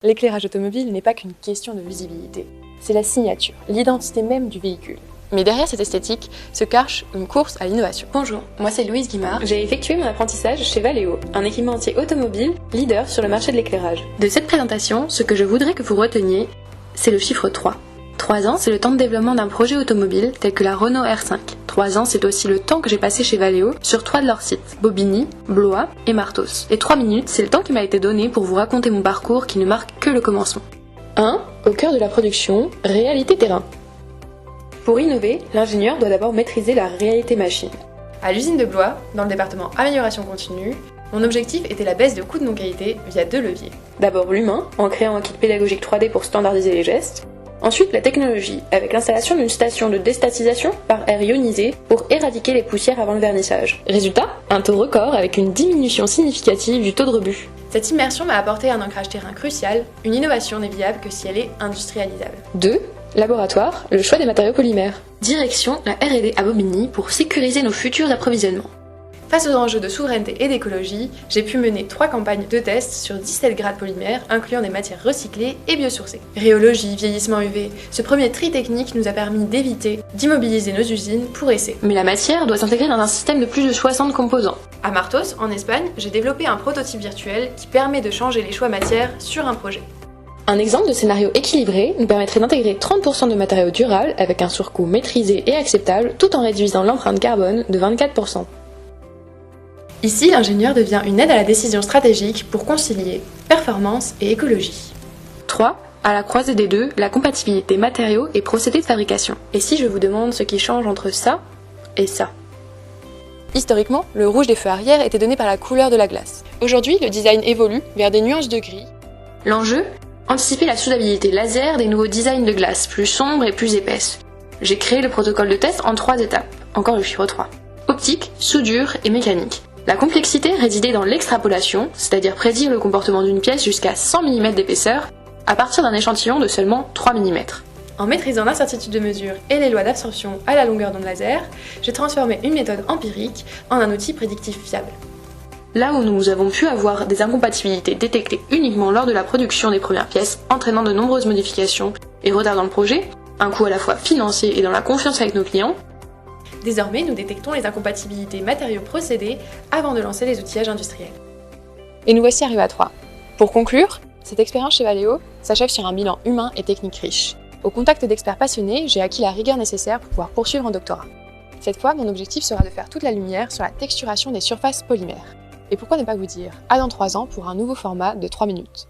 L'éclairage automobile n'est pas qu'une question de visibilité. C'est la signature, l'identité même du véhicule. Mais derrière cette esthétique se cache une course à l'innovation. Bonjour, moi c'est Louise Guimard. J'ai effectué mon apprentissage chez Valeo, un équipementier automobile leader sur le marché de l'éclairage. De cette présentation, ce que je voudrais que vous reteniez, c'est le chiffre 3. 3 ans, c'est le temps de développement d'un projet automobile tel que la Renault R5. 3 ans, c'est aussi le temps que j'ai passé chez Valeo sur 3 de leurs sites, Bobigny, Blois et Martos. Et 3 minutes, c'est le temps qui m'a été donné pour vous raconter mon parcours qui ne marque que le commencement. 1. Au cœur de la production, réalité terrain. Pour innover, l'ingénieur doit d'abord maîtriser la réalité machine. À l'usine de Blois, dans le département amélioration continue, mon objectif était la baisse de coûts de non-qualité via 2 leviers. D'abord l'humain, en créant un kit pédagogique 3D pour standardiser les gestes. Ensuite la technologie, avec l'installation d'une station de déstatisation par air ionisé pour éradiquer les poussières avant le vernissage. Résultat, un taux record avec une diminution significative du taux de rebut. Cette immersion m'a apporté un ancrage terrain crucial, une innovation n'est viable que si elle est industrialisable. 2. Laboratoire, le choix des matériaux polymères. Direction la R&D à Bobigny pour sécuriser nos futurs approvisionnements. Face aux enjeux de souveraineté et d'écologie, j'ai pu mener 3 campagnes de tests sur 17 grades polymères, incluant des matières recyclées et biosourcées. Rhéologie, vieillissement UV, ce premier tri technique nous a permis d'éviter d'immobiliser nos usines pour essais. Mais la matière doit s'intégrer dans un système de plus de 60 composants. À Martos, en Espagne, j'ai développé un prototype virtuel qui permet de changer les choix matières sur un projet. Un exemple de scénario équilibré nous permettrait d'intégrer 30% de matériaux durables avec un surcoût maîtrisé et acceptable tout en réduisant l'empreinte carbone de 24%. Ici, l'ingénieur devient une aide à la décision stratégique pour concilier performance et écologie. 3. À la croisée des deux, la compatibilité matériaux et procédés de fabrication. Et si je vous demande ce qui change entre ça et ça? Historiquement, le rouge des feux arrière était donné par la couleur de la glace. Aujourd'hui, le design évolue vers des nuances de gris. L'enjeu? Anticiper la soudabilité laser des nouveaux designs de glace, plus sombres et plus épaisses. J'ai créé le protocole de test en 3 étapes, encore le chiffre 3. Optique, soudure et mécanique. La complexité résidait dans l'extrapolation, c'est-à-dire prédire le comportement d'une pièce jusqu'à 100 mm d'épaisseur, à partir d'un échantillon de seulement 3 mm. En maîtrisant l'incertitude de mesure et les lois d'absorption à la longueur d'onde laser, j'ai transformé une méthode empirique en un outil prédictif fiable. Là où nous avons pu avoir des incompatibilités détectées uniquement lors de la production des premières pièces, entraînant de nombreuses modifications et retardant le projet, un coût à la fois financier et dans la confiance avec nos clients, désormais, nous détectons les incompatibilités matériaux-procédés avant de lancer les outillages industriels. Et nous voici arrivés à 3. Pour conclure, cette expérience chez Valeo s'achève sur un bilan humain et technique riche. Au contact d'experts passionnés, j'ai acquis la rigueur nécessaire pour pouvoir poursuivre un doctorat. Cette fois, mon objectif sera de faire toute la lumière sur la texturation des surfaces polymères. Et pourquoi ne pas vous dire à dans 3 ans pour un nouveau format de 3 minutes.